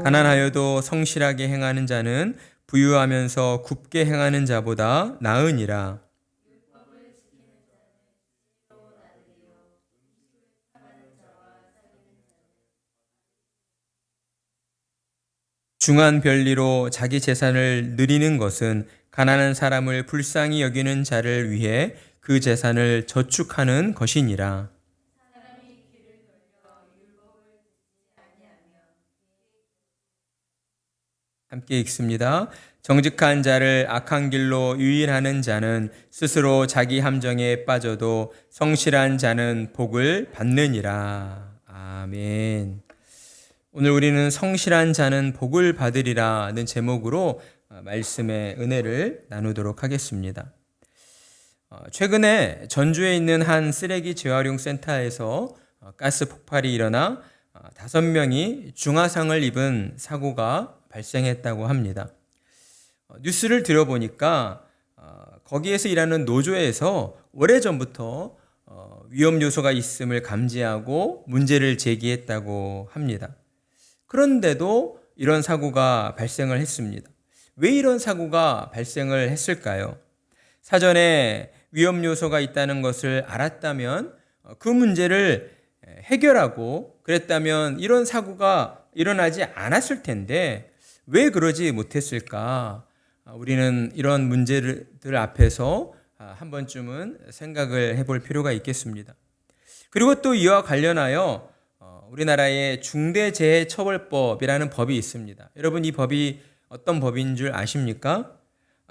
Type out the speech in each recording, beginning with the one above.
가난하여도 성실하게 행하는 자는 부유하면서 굽게 행하는 자보다 나으니라. 중한 별리로 자기 재산을 늘리는 것은 가난한 사람을 불쌍히 여기는 자를 위해 그 재산을 저축하는 것이니라. 함께 읽습니다. 정직한 자를 악한 길로 유인하는 자는 스스로 자기 함정에 빠져도 성실한 자는 복을 받느니라. 아멘. 오늘 우리는 성실한 자는 복을 받으리라는 제목으로 말씀의 은혜를 나누도록 하겠습니다. 최근에 전주에 있는 한 쓰레기 재활용 센터에서 가스 폭발이 일어나 5명이 중화상을 입은 사고가 발생했다고 합니다. 뉴스를 들어보니까 거기에서 일하는 노조에서 오래전부터 위험 요소가 있음을 감지하고 문제를 제기했다고 합니다. 그런데도 이런 사고가 발생을 했습니다. 왜 이런 사고가 발생을 했을까요? 사전에 위험 요소가 있다는 것을 알았다면 그 문제를 해결하고 그랬다면 이런 사고가 일어나지 않았을 텐데 왜 그러지 못했을까? 우리는 이런 문제들 앞에서 한 번쯤은 생각을 해볼 필요가 있겠습니다. 그리고 또 이와 관련하여 우리나라의 중대재해처벌법이라는 법이 있습니다. 여러분 이 법이 어떤 법인 줄 아십니까?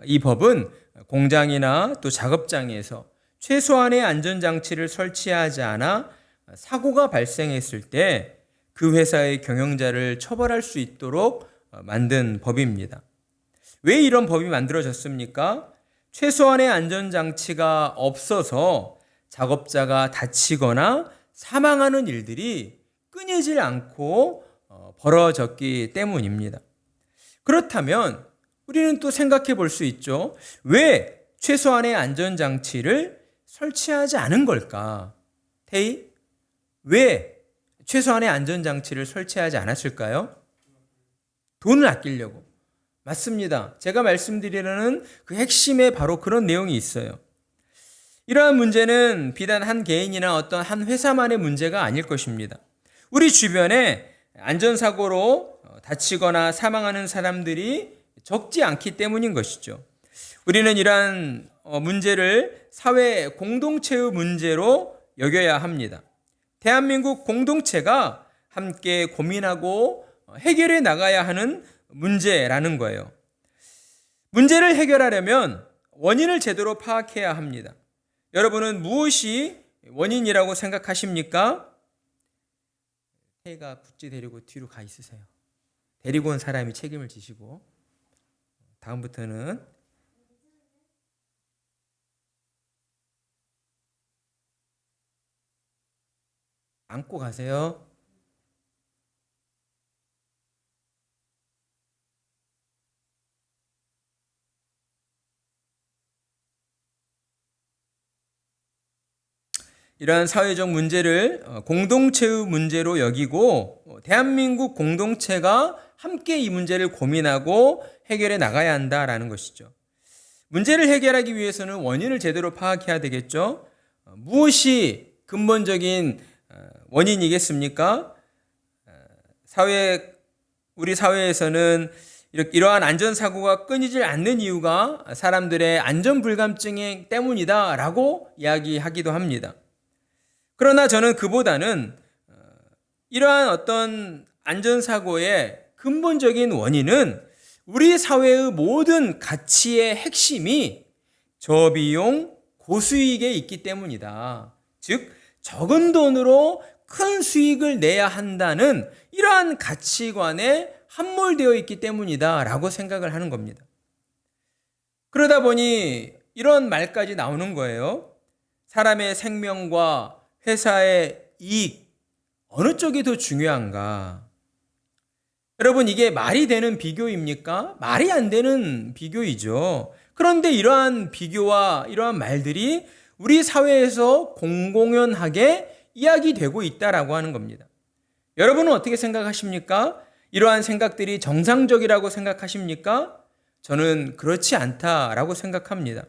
이 법은 공장이나 또 작업장에서 최소한의 안전장치를 설치하지 않아 사고가 발생했을 때 그 회사의 경영자를 처벌할 수 있도록 만든 법입니다. 왜 이런 법이 만들어졌습니까? 최소한의 안전장치가 없어서 작업자가 다치거나 사망하는 일들이 끊이질 않고 벌어졌기 때문입니다. 그렇다면 우리는 또 생각해 볼 수 있죠. 왜 최소한의 안전장치를 설치하지 않은 걸까? 태희, 왜 최소한의 안전장치를 설치하지 않았을까요? 돈을 아끼려고. 맞습니다. 제가 말씀드리려는 그 핵심에 바로 그런 내용이 있어요. 이러한 문제는 비단 한 개인이나 어떤 한 회사만의 문제가 아닐 것입니다. 우리 주변에 안전사고로 다치거나 사망하는 사람들이 적지 않기 때문인 것이죠. 우리는 이러한 문제를 사회 공동체의 문제로 여겨야 합니다. 대한민국 공동체가 함께 고민하고 해결해 나가야 하는 문제라는 거예요. 문제를 해결하려면 원인을 제대로 파악해야 합니다. 여러분은 무엇이 원인이라고 생각하십니까? 태희가 구찌 데리고 뒤로 가 있으세요. 데리고 온 사람이 책임을 지시고 다음부터는 안고 가세요. 이러한 사회적 문제를 공동체의 문제로 여기고 대한민국 공동체가 함께 이 문제를 고민하고 해결해 나가야 한다라는 것이죠. 문제를 해결하기 위해서는 원인을 제대로 파악해야 되겠죠. 무엇이 근본적인 원인이겠습니까? 우리 사회에서는 이러한 안전사고가 끊이질 않는 이유가 사람들의 안전불감증 때문이다라고 이야기하기도 합니다. 그러나 저는 그보다는 이러한 어떤 안전사고의 근본적인 원인은 우리 사회의 모든 가치의 핵심이 저비용, 고수익에 있기 때문이다. 즉, 적은 돈으로 큰 수익을 내야 한다는 이러한 가치관에 함몰되어 있기 때문이다 라고 생각을 하는 겁니다. 그러다 보니 이런 말까지 나오는 거예요. 사람의 생명과 회사의 이익, 어느 쪽이 더 중요한가? 여러분, 이게 말이 되는 비교입니까? 말이 안 되는 비교이죠. 그런데 이러한 비교와 이러한 말들이 우리 사회에서 공공연하게 이야기되고 있다라고 하는 겁니다. 여러분은 어떻게 생각하십니까? 이러한 생각들이 정상적이라고 생각하십니까? 저는 그렇지 않다라고 생각합니다.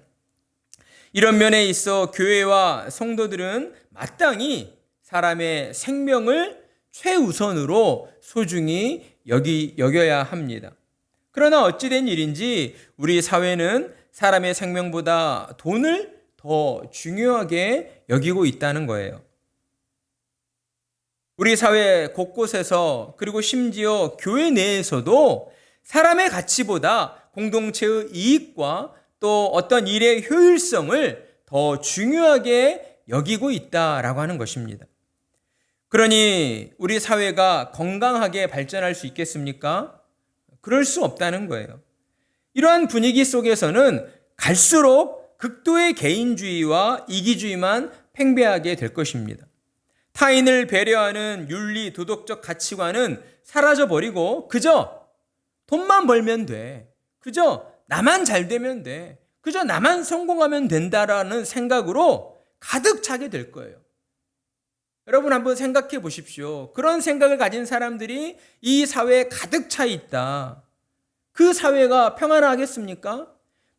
이런 면에 있어 교회와 성도들은 마땅히 사람의 생명을 최우선으로 소중히 여겨야 합니다. 그러나 어찌된 일인지 우리 사회는 사람의 생명보다 돈을 더 중요하게 여기고 있다는 거예요. 우리 사회 곳곳에서 그리고 심지어 교회 내에서도 사람의 가치보다 공동체의 이익과 또 어떤 일의 효율성을 더 중요하게 여기고 있다라고 하는 것입니다. 그러니 우리 사회가 건강하게 발전할 수 있겠습니까? 그럴 수 없다는 거예요. 이러한 분위기 속에서는 갈수록 극도의 개인주의와 이기주의만 팽배하게 될 것입니다. 타인을 배려하는 윤리, 도덕적 가치관은 사라져버리고 그저 돈만 벌면 돼. 그저 나만 잘 되면 돼. 그저 나만 성공하면 된다라는 생각으로 가득 차게 될 거예요. 여러분 한번 생각해 보십시오. 그런 생각을 가진 사람들이 이 사회에 가득 차 있다. 그 사회가 평안하겠습니까?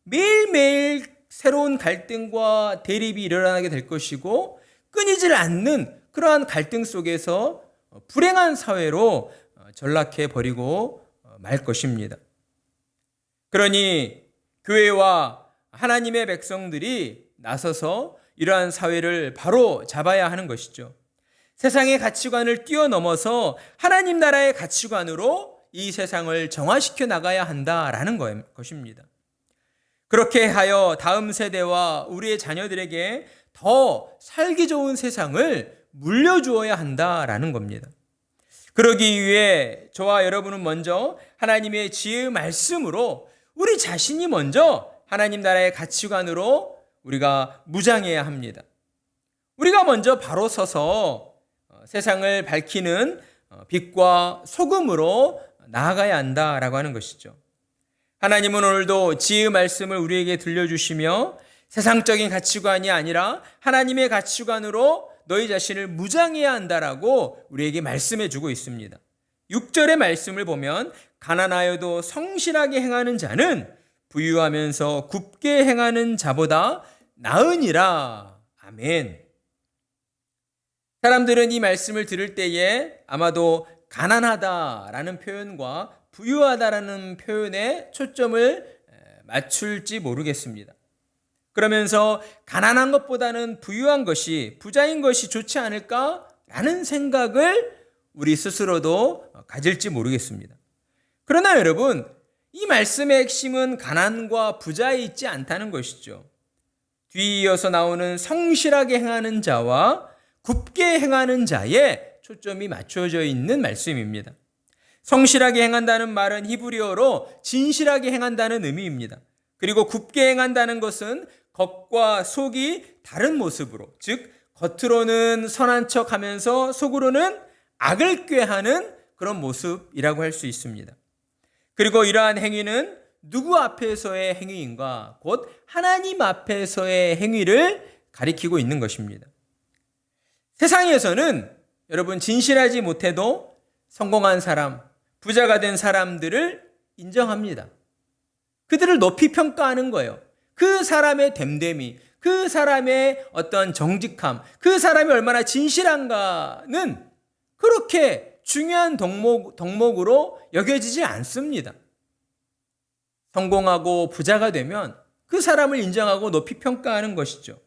매일매일 새로운 갈등과 대립이 일어나게 될 것이고 끊이질 않는 그러한 갈등 속에서 불행한 사회로 전락해 버리고 말 것입니다. 그러니 교회와 하나님의 백성들이 나서서 이러한 사회를 바로 잡아야 하는 것이죠. 세상의 가치관을 뛰어넘어서 하나님 나라의 가치관으로 이 세상을 정화시켜 나가야 한다라는 것입니다. 그렇게 하여 다음 세대와 우리의 자녀들에게 더 살기 좋은 세상을 물려주어야 한다라는 겁니다. 그러기 위해 저와 여러분은 먼저 하나님의 지혜의 말씀으로 우리 자신이 먼저 하나님 나라의 가치관으로 우리가 무장해야 합니다. 우리가 먼저 바로 서서 세상을 밝히는 빛과 소금으로 나아가야 한다라고 하는 것이죠. 하나님은 오늘도 지혜의 말씀을 우리에게 들려주시며 세상적인 가치관이 아니라 하나님의 가치관으로 너희 자신을 무장해야 한다라고 우리에게 말씀해 주고 있습니다. 6절의 말씀을 보면 가난하여도 성실하게 행하는 자는 부유하면서 굽게 행하는 자보다 나으니라. 아멘. 사람들은 이 말씀을 들을 때에 아마도 가난하다라는 표현과 부유하다라는 표현에 초점을 맞출지 모르겠습니다. 그러면서 가난한 것보다는 부유한 것이, 부자인 것이 좋지 않을까라는 생각을 우리 스스로도 가질지 모르겠습니다. 그러나 여러분, 이 말씀의 핵심은 가난과 부자에 있지 않다는 것이죠. 뒤이어서 나오는 성실하게 행하는 자와 굽게 행하는 자에 초점이 맞춰져 있는 말씀입니다. 성실하게 행한다는 말은 히브리어로 진실하게 행한다는 의미입니다. 그리고 굽게 행한다는 것은 겉과 속이 다른 모습으로, 즉 겉으로는 선한 척하면서 속으로는 악을 꾀하는 그런 모습이라고 할 수 있습니다. 그리고 이러한 행위는 누구 앞에서의 행위인가? 곧 하나님 앞에서의 행위를 가리키고 있는 것입니다. 세상에서는 여러분 진실하지 못해도 성공한 사람, 부자가 된 사람들을 인정합니다. 그들을 높이 평가하는 거예요. 그 사람의 됨됨이, 그 사람의 어떤 정직함, 그 사람이 얼마나 진실한가는 그렇게 중요한 덕목으로 여겨지지 않습니다. 성공하고 부자가 되면 그 사람을 인정하고 높이 평가하는 것이죠.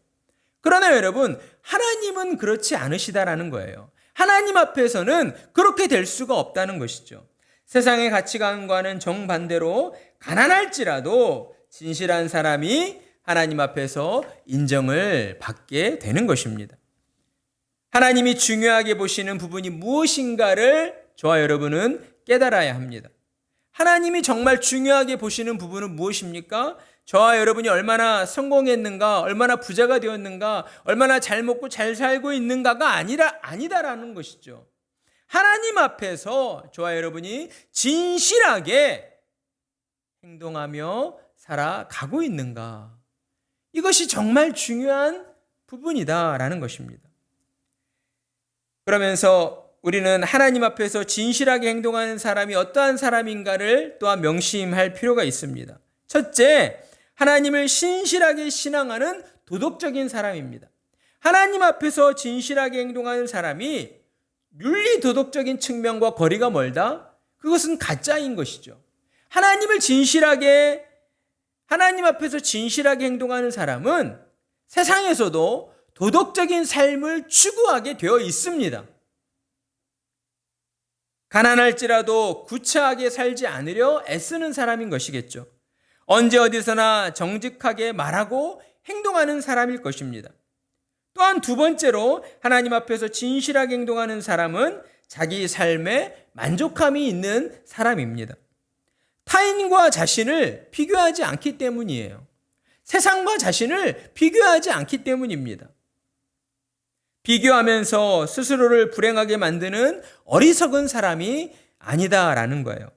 그러나 여러분, 하나님은 그렇지 않으시다라는 거예요. 하나님 앞에서는 그렇게 될 수가 없다는 것이죠. 세상의 가치관과는 정반대로 가난할지라도 진실한 사람이 하나님 앞에서 인정을 받게 되는 것입니다. 하나님이 중요하게 보시는 부분이 무엇인가를 저와 여러분은 깨달아야 합니다. 하나님이 정말 중요하게 보시는 부분은 무엇입니까? 저와 여러분이 얼마나 성공했는가, 얼마나 부자가 되었는가, 얼마나 잘 먹고 잘 살고 있는가가 아니다라는 것이죠. 하나님 앞에서 저와 여러분이 진실하게 행동하며 살아가고 있는가. 이것이 정말 중요한 부분이다라는 것입니다. 그러면서 우리는 하나님 앞에서 진실하게 행동하는 사람이 어떠한 사람인가를 또한 명심할 필요가 있습니다. 첫째, 하나님을 신실하게 신앙하는 도덕적인 사람입니다. 하나님 앞에서 진실하게 행동하는 사람이 윤리 도덕적인 측면과 거리가 멀다? 그것은 가짜인 것이죠. 하나님 앞에서 진실하게 행동하는 사람은 세상에서도 도덕적인 삶을 추구하게 되어 있습니다. 가난할지라도 구차하게 살지 않으려 애쓰는 사람인 것이겠죠. 언제 어디서나 정직하게 말하고 행동하는 사람일 것입니다. 또한 두 번째로 하나님 앞에서 진실하게 행동하는 사람은 자기 삶에 만족함이 있는 사람입니다. 타인과 자신을 비교하지 않기 때문이에요. 세상과 자신을 비교하지 않기 때문입니다. 비교하면서 스스로를 불행하게 만드는 어리석은 사람이 아니다라는 거예요.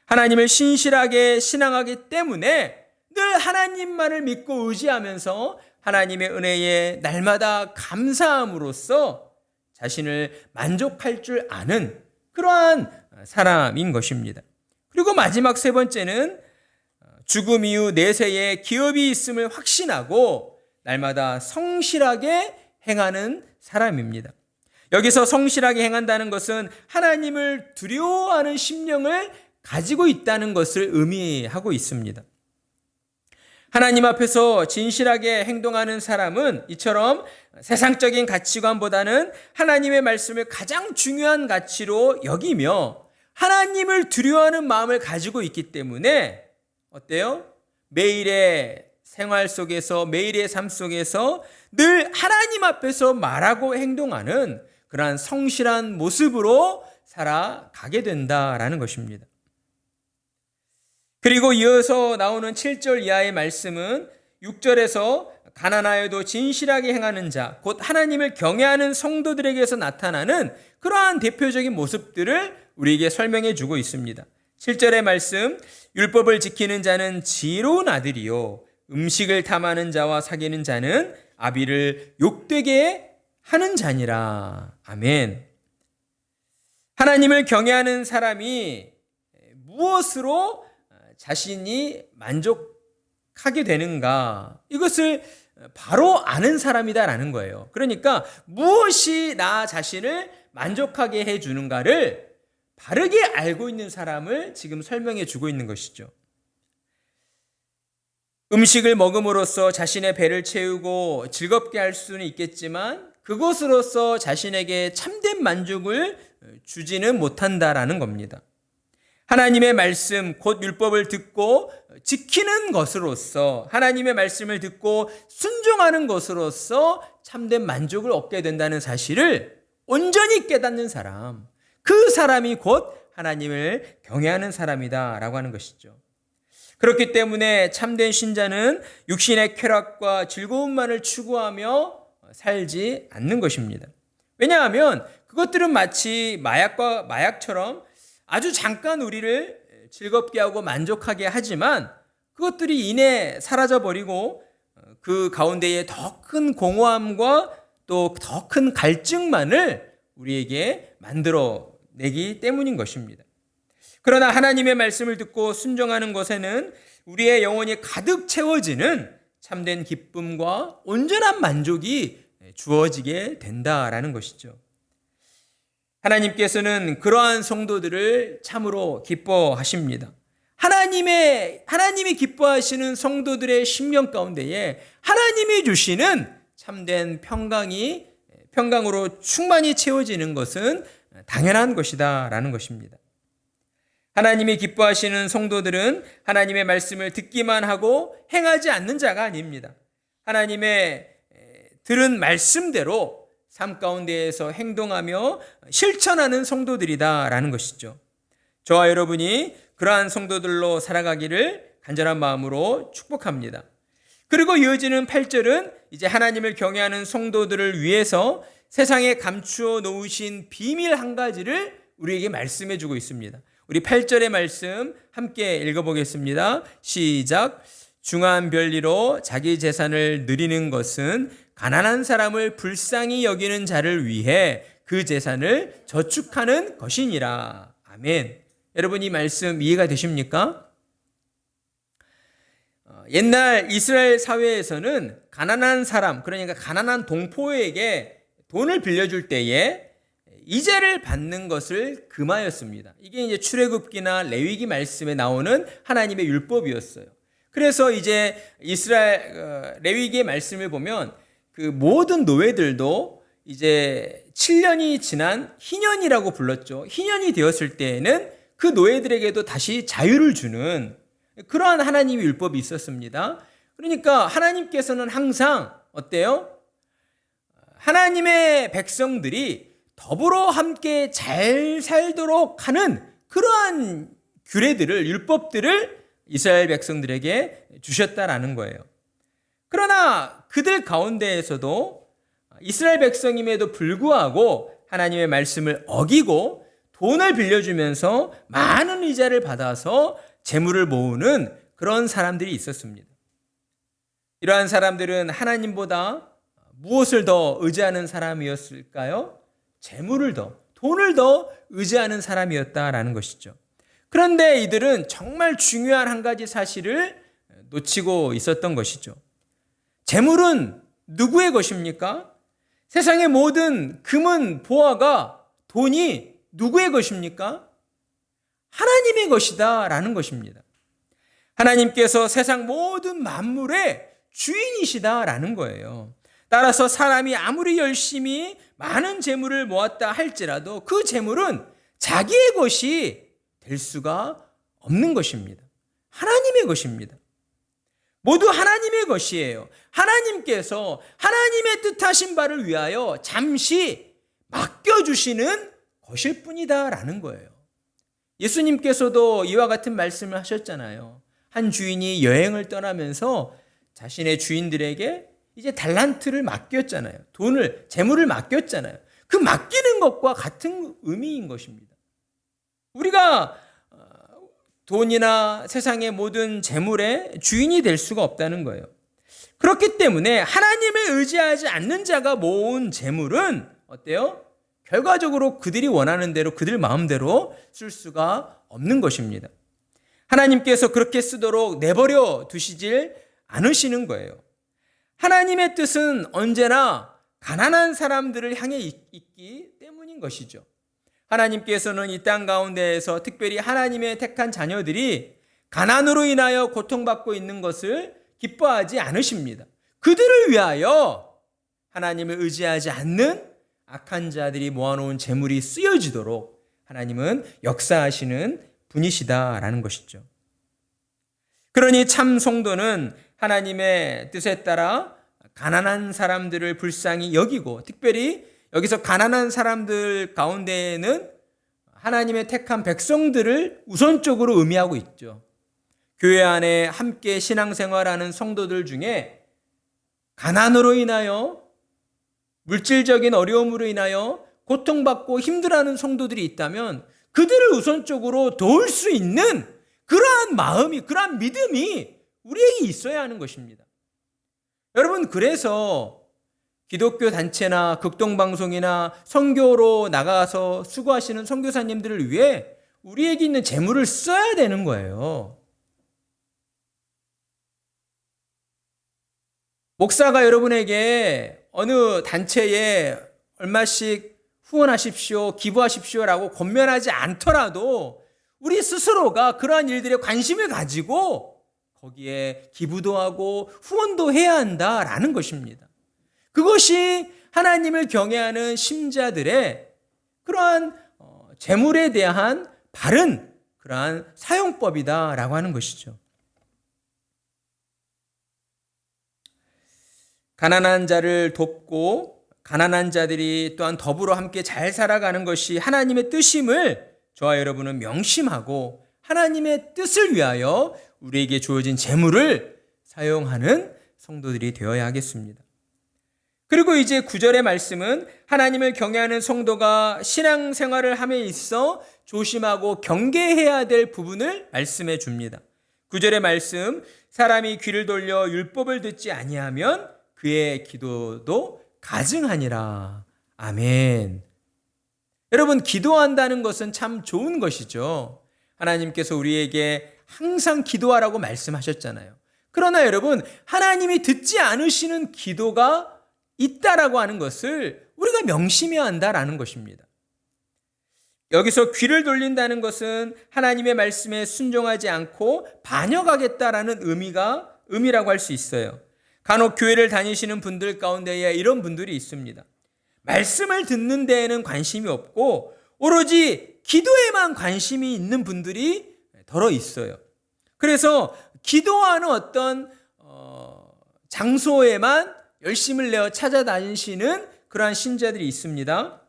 하나님을 신실하게 신앙하기 때문에 늘 하나님만을 믿고 의지하면서 하나님의 은혜에 날마다 감사함으로써 자신을 만족할 줄 아는 그러한 사람인 것입니다. 그리고 마지막 세 번째는 죽음 이후 내세에 기업이 있음을 확신하고 날마다 성실하게 행하는 사람입니다. 여기서 성실하게 행한다는 것은 하나님을 두려워하는 심령을 가지고 있다는 것을 의미하고 있습니다. 하나님 앞에서 진실하게 행동하는 사람은 이처럼 세상적인 가치관보다는 하나님의 말씀을 가장 중요한 가치로 여기며 하나님을 두려워하는 마음을 가지고 있기 때문에 어때요? 매일의 생활 속에서, 매일의 삶 속에서 늘 하나님 앞에서 말하고 행동하는 그러한 성실한 모습으로 살아가게 된다라는 것입니다. 그리고 이어서 나오는 7절 이하의 말씀은 6절에서 가난하여도 진실하게 행하는 자, 곧 하나님을 경외하는 성도들에게서 나타나는 그러한 대표적인 모습들을 우리에게 설명해 주고 있습니다. 7절의 말씀, 율법을 지키는 자는 지혜로운 아들이요 음식을 탐하는 자와 사귀는 자는 아비를 욕되게 하는 자니라. 아멘. 하나님을 경외하는 사람이 무엇으로 자신이 만족하게 되는가, 이것을 바로 아는 사람이다라는 거예요. 그러니까 무엇이 나 자신을 만족하게 해주는가를 바르게 알고 있는 사람을 지금 설명해 주고 있는 것이죠. 음식을 먹음으로써 자신의 배를 채우고 즐겁게 할 수는 있겠지만 그것으로서 자신에게 참된 만족을 주지는 못한다라는 겁니다. 하나님의 말씀, 곧 율법을 듣고 지키는 것으로서, 하나님의 말씀을 듣고 순종하는 것으로서 참된 만족을 얻게 된다는 사실을 온전히 깨닫는 사람, 그 사람이 곧 하나님을 경외하는 사람이다라고 하는 것이죠. 그렇기 때문에 참된 신자는 육신의 쾌락과 즐거움만을 추구하며 살지 않는 것입니다. 왜냐하면 그것들은 마치 마약처럼 아주 잠깐 우리를 즐겁게 하고 만족하게 하지만 그것들이 이내 사라져버리고 그 가운데에 더 큰 공허함과 또 더 큰 갈증만을 우리에게 만들어내기 때문인 것입니다. 그러나 하나님의 말씀을 듣고 순종하는 것에는 우리의 영혼이 가득 채워지는 참된 기쁨과 온전한 만족이 주어지게 된다라는 것이죠. 하나님께서는 그러한 성도들을 참으로 기뻐하십니다. 하나님이 기뻐하시는 성도들의 심령 가운데에 하나님이 주시는 참된 평강으로 충만히 채워지는 것은 당연한 것이다라는 것입니다. 하나님이 기뻐하시는 성도들은 하나님의 말씀을 듣기만 하고 행하지 않는 자가 아닙니다. 하나님의 들은 말씀대로 삶 가운데에서 행동하며 실천하는 성도들이다라는 것이죠. 저와 여러분이 그러한 성도들로 살아가기를 간절한 마음으로 축복합니다. 그리고 이어지는 8절은 이제 하나님을 경외하는 성도들을 위해서 세상에 감추어 놓으신 비밀 한 가지를 우리에게 말씀해 주고 있습니다. 우리 8절의 말씀 함께 읽어보겠습니다. 시작. 중한 별리로 자기 재산을 누리는 것은 가난한 사람을 불쌍히 여기는 자를 위해 그 재산을 저축하는 것이니라. 아멘. 여러분 이 말씀 이해가 되십니까? 옛날 이스라엘 사회에서는 가난한 사람, 그러니까 가난한 동포에게 돈을 빌려줄 때에 이자를 받는 것을 금하였습니다. 이게 이제 출애굽기나 레위기 말씀에 나오는 하나님의 율법이었어요. 그래서 이제 이스라엘 레위기의 말씀을 보면 그 모든 노예들도 이제 7년이 지난 희년이라고 불렀죠. 희년이 되었을 때에는 그 노예들에게도 다시 자유를 주는 그러한 하나님의 율법이 있었습니다. 그러니까 하나님께서는 항상 어때요? 하나님의 백성들이 더불어 함께 잘 살도록 하는 그러한 규례들을, 율법들을 이스라엘 백성들에게 주셨다라는 거예요. 그러나 그들 가운데에서도 이스라엘 백성임에도 불구하고 하나님의 말씀을 어기고 돈을 빌려주면서 많은 이자를 받아서 재물을 모으는 그런 사람들이 있었습니다. 이러한 사람들은 하나님보다 무엇을 더 의지하는 사람이었을까요? 재물을 더, 돈을 더 의지하는 사람이었다라는 것이죠. 그런데 이들은 정말 중요한 한 가지 사실을 놓치고 있었던 것이죠. 재물은 누구의 것입니까? 세상의 모든 금은 보화가 돈이 누구의 것입니까? 하나님의 것이다 라는 것입니다. 하나님께서 세상 모든 만물의 주인이시다 라는 거예요. 따라서 사람이 아무리 열심히 많은 재물을 모았다 할지라도 그 재물은 자기의 것이 될 수가 없는 것입니다. 하나님의 것입니다. 모두 하나님의 것이에요. 하나님께서 하나님의 뜻하신 바를 위하여 잠시 맡겨주시는 것일 뿐이다 라는 거예요. 예수님께서도 이와 같은 말씀을 하셨잖아요. 한 주인이 여행을 떠나면서 자신의 주인들에게 이제 달란트를 맡겼잖아요. 돈을, 재물을 맡겼잖아요. 그 맡기는 것과 같은 의미인 것입니다. 우리가 돈이나 세상의 모든 재물의 주인이 될 수가 없다는 거예요. 그렇기 때문에 하나님을 의지하지 않는 자가 모은 재물은 어때요? 결과적으로 그들이 원하는 대로 그들 마음대로 쓸 수가 없는 것입니다. 하나님께서 그렇게 쓰도록 내버려 두시질 않으시는 거예요. 하나님의 뜻은 언제나 가난한 사람들을 향해 있기 때문인 것이죠. 하나님께서는 이 땅 가운데에서 특별히 하나님의 택한 자녀들이 가난으로 인하여 고통받고 있는 것을 기뻐하지 않으십니다. 그들을 위하여 하나님을 의지하지 않는 악한 자들이 모아놓은 재물이 쓰여지도록 하나님은 역사하시는 분이시다라는 것이죠. 그러니 참 성도는 하나님의 뜻에 따라 가난한 사람들을 불쌍히 여기고, 특별히 여기서 가난한 사람들 가운데에는 하나님의 택한 백성들을 우선적으로 의미하고 있죠. 교회 안에 함께 신앙생활하는 성도들 중에 가난으로 인하여, 물질적인 어려움으로 인하여 고통받고 힘들어하는 성도들이 있다면 그들을 우선적으로 도울 수 있는 그러한 마음이, 그러한 믿음이 우리에게 있어야 하는 것입니다. 여러분, 그래서 기독교 단체나 극동방송이나 선교로 나가서 수고하시는 선교사님들을 위해 우리에게 있는 재물을 써야 되는 거예요. 목사가 여러분에게 어느 단체에 얼마씩 후원하십시오, 기부하십시오라고 권면하지 않더라도 우리 스스로가 그러한 일들에 관심을 가지고 거기에 기부도 하고 후원도 해야 한다라는 것입니다. 그것이 하나님을 경외하는 신자들의 그러한 재물에 대한 바른 그러한 사용법이다라고 하는 것이죠. 가난한 자를 돕고 가난한 자들이 또한 더불어 함께 잘 살아가는 것이 하나님의 뜻임을 저와 여러분은 명심하고 하나님의 뜻을 위하여 우리에게 주어진 재물을 사용하는 성도들이 되어야 하겠습니다. 그리고 이제 9절의 말씀은 하나님을 경외하는 성도가 신앙생활을 함에 있어 조심하고 경계해야 될 부분을 말씀해 줍니다. 9절의 말씀, 사람이 귀를 돌려 율법을 듣지 아니하면 그의 기도도 가증하니라. 아멘. 여러분, 기도한다는 것은 참 좋은 것이죠. 하나님께서 우리에게 항상 기도하라고 말씀하셨잖아요. 그러나 여러분, 하나님이 듣지 않으시는 기도가 있다라고 하는 것을 우리가 명심해야 한다라는 것입니다. 여기서 귀를 돌린다는 것은 하나님의 말씀에 순종하지 않고 반역하겠다라는 의미라고 할 수 있어요. 간혹 교회를 다니시는 분들 가운데에 이런 분들이 있습니다. 말씀을 듣는 데에는 관심이 없고 오로지 기도에만 관심이 있는 분들이 더러 있어요. 그래서 기도하는 어떤 장소에만 열심을 내어 찾아다니시는 그러한 신자들이 있습니다.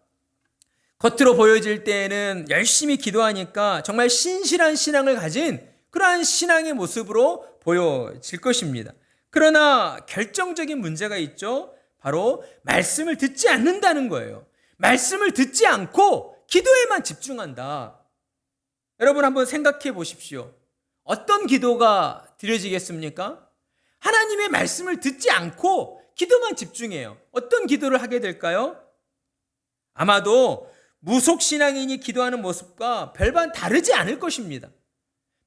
겉으로 보여질 때에는 열심히 기도하니까 정말 신실한 신앙을 가진 그러한 신앙의 모습으로 보여질 것입니다. 그러나 결정적인 문제가 있죠. 바로 말씀을 듣지 않는다는 거예요. 말씀을 듣지 않고 기도에만 집중한다. 여러분 한번 생각해 보십시오. 어떤 기도가 드려지겠습니까? 하나님의 말씀을 듣지 않고 기도만 집중해요. 어떤 기도를 하게 될까요? 아마도 무속신앙인이 기도하는 모습과 별반 다르지 않을 것입니다.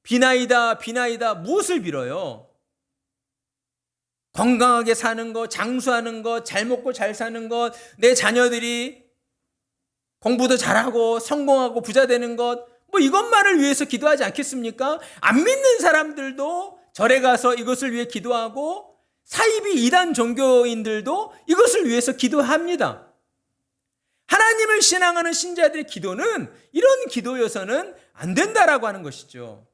비나이다 비나이다 무엇을 빌어요? 건강하게 사는 것, 장수하는 것, 잘 먹고 잘 사는 것, 내 자녀들이 공부도 잘하고 성공하고 부자 되는 것, 이것만을 위해서 기도하지 않겠습니까? 안 믿는 사람들도 절에 가서 이것을 위해 기도하고 사이비 이단 종교인들도 이것을 위해서 기도합니다. 하나님을 신앙하는 신자들의 기도는 이런 기도여서는 안 된다라고 하는 것이죠.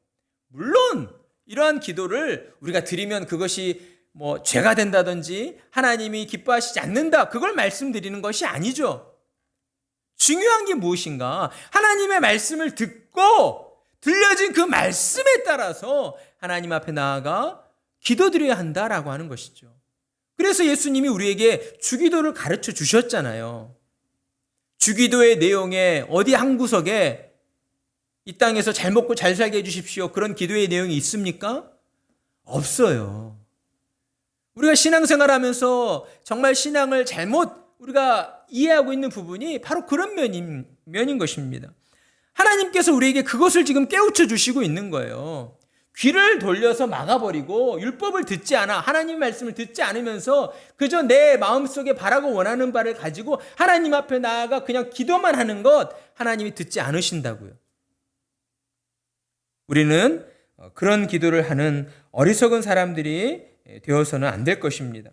물론 이러한 기도를 우리가 드리면 그것이 죄가 된다든지 하나님이 기뻐하시지 않는다, 그걸 말씀드리는 것이 아니죠. 중요한 게 무엇인가? 하나님의 말씀을 듣고 들려진 그 말씀에 따라서 하나님 앞에 나아가 기도드려야 한다라고 하는 것이죠. 그래서 예수님이 우리에게 주기도를 가르쳐 주셨잖아요. 주기도의 내용에 어디 한 구석에 이 땅에서 잘 먹고 잘 살게 해주십시오, 그런 기도의 내용이 있습니까? 없어요. 우리가 신앙생활하면서 정말 신앙을 잘못 우리가 이해하고 있는 부분이 바로 그런 면인 것입니다. 하나님께서 우리에게 그것을 지금 깨우쳐 주시고 있는 거예요. 귀를 돌려서 막아버리고 율법을 듣지 않아, 하나님 말씀을 듣지 않으면서 그저 내 마음속에 바라고 원하는 바를 가지고 하나님 앞에 나아가 그냥 기도만 하는 것, 하나님이 듣지 않으신다고요. 우리는 그런 기도를 하는 어리석은 사람들이 되어서는 안 될 것입니다.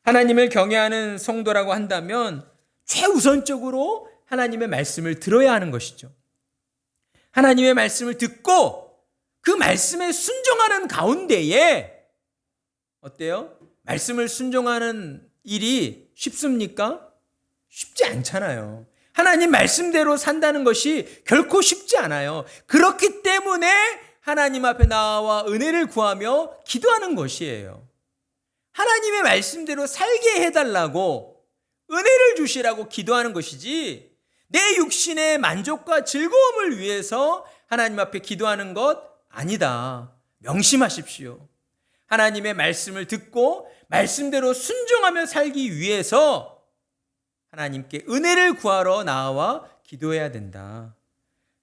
하나님을 경외하는 성도라고 한다면 최우선적으로 하나님의 말씀을 들어야 하는 것이죠. 하나님의 말씀을 듣고 그 말씀에 순종하는 가운데에 어때요? 말씀을 순종하는 일이 쉽습니까? 쉽지 않잖아요. 하나님 말씀대로 산다는 것이 결코 쉽지 않아요. 그렇기 때문에 하나님 앞에 나와 은혜를 구하며 기도하는 것이에요. 하나님의 말씀대로 살게 해달라고, 은혜를 주시라고 기도하는 것이지 내 육신의 만족과 즐거움을 위해서 하나님 앞에 기도하는 것 아니다. 명심하십시오. 하나님의 말씀을 듣고 말씀대로 순종하며 살기 위해서 하나님께 은혜를 구하러 나와 기도해야 된다.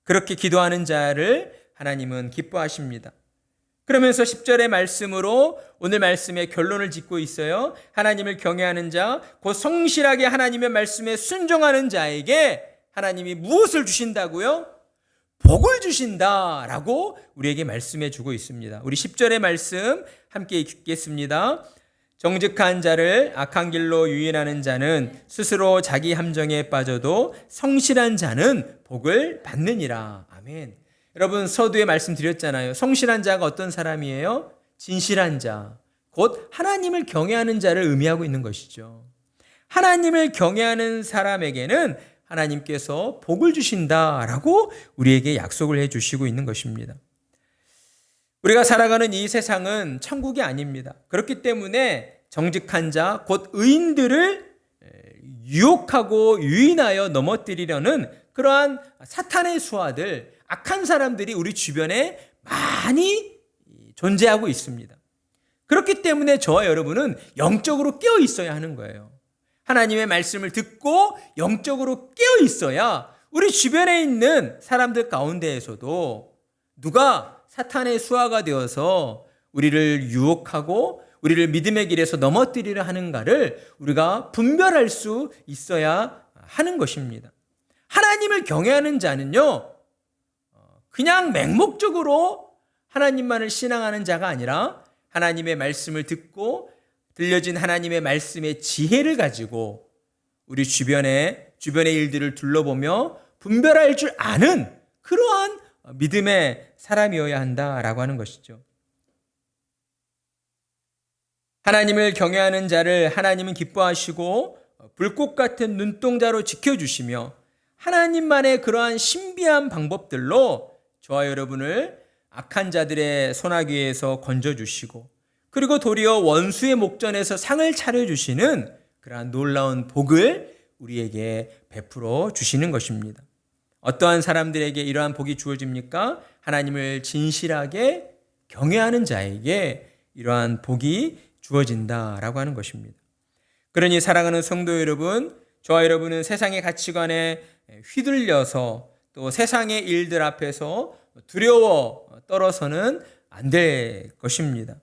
그렇게 기도하는 자를 하나님은 기뻐하십니다. 그러면서 10절의 말씀으로 오늘 말씀의 결론을 짓고 있어요. 하나님을 경외하는 자, 곧 성실하게 하나님의 말씀에 순종하는 자에게 하나님이 무엇을 주신다고요? 복을 주신다라고 우리에게 말씀해 주고 있습니다. 우리 10절의 말씀 함께 읽겠습니다. 정직한 자를 악한 길로 유인하는 자는 스스로 자기 함정에 빠져도 성실한 자는 복을 받느니라. 아멘. 여러분, 서두에 말씀드렸잖아요. 성실한 자가 어떤 사람이에요? 진실한 자, 곧 하나님을 경외하는 자를 의미하고 있는 것이죠. 하나님을 경외하는 사람에게는 하나님께서 복을 주신다라고 우리에게 약속을 해주시고 있는 것입니다. 우리가 살아가는 이 세상은 천국이 아닙니다. 그렇기 때문에 정직한 자, 곧 의인들을 유혹하고 유인하여 넘어뜨리려는 그러한 사탄의 수하들, 악한 사람들이 우리 주변에 많이 존재하고 있습니다. 그렇기 때문에 저와 여러분은 영적으로 깨어 있어야 하는 거예요. 하나님의 말씀을 듣고 영적으로 깨어 있어야 우리 주변에 있는 사람들 가운데에서도 누가 사탄의 수하가 되어서 우리를 유혹하고 우리를 믿음의 길에서 넘어뜨리려 하는가를 우리가 분별할 수 있어야 하는 것입니다. 하나님을 경외하는 자는요, 그냥 맹목적으로 하나님만을 신앙하는 자가 아니라 하나님의 말씀을 듣고 들려진 하나님의 말씀의 지혜를 가지고 우리 주변의 일들을 둘러보며 분별할 줄 아는 그러한 믿음의 사람이어야 한다라고 하는 것이죠. 하나님을 경외하는 자를 하나님은 기뻐하시고 불꽃 같은 눈동자로 지켜주시며 하나님만의 그러한 신비한 방법들로 저와 여러분을 악한 자들의 소나기에서 건져주시고 그리고 도리어 원수의 목전에서 상을 차려주시는 그러한 놀라운 복을 우리에게 베풀어 주시는 것입니다. 어떠한 사람들에게 이러한 복이 주어집니까? 하나님을 진실하게 경외하는 자에게 이러한 복이 주어진다라고 하는 것입니다. 그러니 사랑하는 성도 여러분, 저와 여러분은 세상의 가치관에 휘둘려서 또 세상의 일들 앞에서 두려워 떨어서는 안 될 것입니다.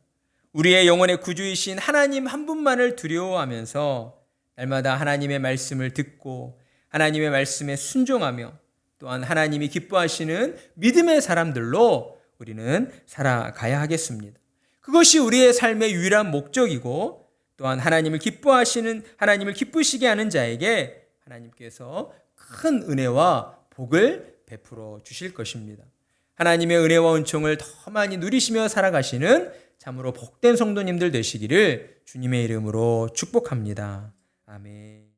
우리의 영혼의 구주이신 하나님 한 분만을 두려워하면서 날마다 하나님의 말씀을 듣고 하나님의 말씀에 순종하며 또한 하나님이 기뻐하시는 믿음의 사람들로 우리는 살아가야 하겠습니다. 그것이 우리의 삶의 유일한 목적이고 또한 하나님을 기쁘시게 하는 자에게 하나님께서 큰 은혜와 복을 베풀어 주실 것입니다. 하나님의 은혜와 은총을 더 많이 누리시며 살아가시는 참으로 복된 성도님들 되시기를 주님의 이름으로 축복합니다. 아멘.